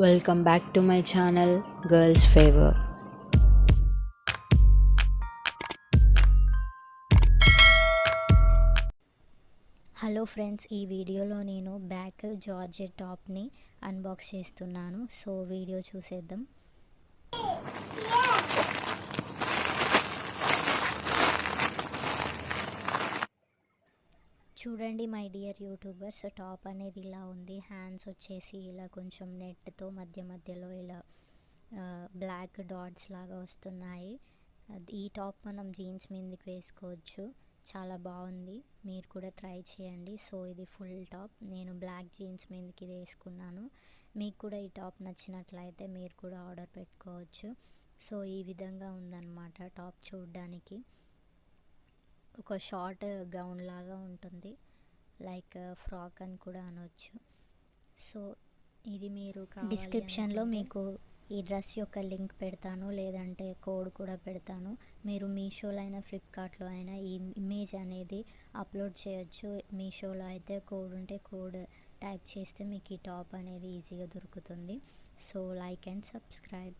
Welcome back to my channel Girls Favor. Hello friends, ఈ వీడియోలో నేను బ్యాక్ జార్జెట్ టాప్ని అన్బాక్స్ చేస్తున్నాను. సో వీడియో చూసేద్దాం. చూడండి మై డియర్ యూట్యూబర్స్, టాప్ అనేది ఇలా ఉంది. హ్యాండ్స్ వచ్చేసి ఇలా కొంచెం నెట్తో మధ్యలో ఇలా బ్లాక్ డాట్స్ లాగా వస్తున్నాయి. ఈ టాప్ మనం జీన్స్ మీదకి వేసుకోవచ్చు. చాలా బాగుంది, మీరు కూడా ట్రై చేయండి. సో ఇది ఫుల్ టాప్, నేను బ్లాక్ జీన్స్ మీదకి ఇది వేసుకున్నాను. మీకు కూడా ఈ టాప్ నచ్చినట్లయితే మీరు కూడా ఆర్డర్ పెట్టుకోవచ్చు. సో ఈ విధంగా ఉందన్నమాట టాప్. చూడడానికి ఒక షార్ట్ గౌన్ లాగా ఉంటుంది, లైక్ ఫ్రాక్ అని కూడా అనొచ్చు. సో ఇది మీరు డిస్క్రిప్షన్లో మీకు ఈ డ్రెస్ యొక్క లింక్ పెడతాను, లేదంటే కోడ్ కూడా పెడతాను. మీరు మీషోలో అయినా ఫ్లిప్కార్ట్లో అయినా ఈ ఇమేజ్ అనేది అప్లోడ్ చేయొచ్చు. మీషోలో అయితే కోడ్ ఉంటే కోడ్ టైప్ చేస్తే మీకు ఈ టాప్ అనేది ఈజీగా దొరుకుతుంది. So like and subscribe.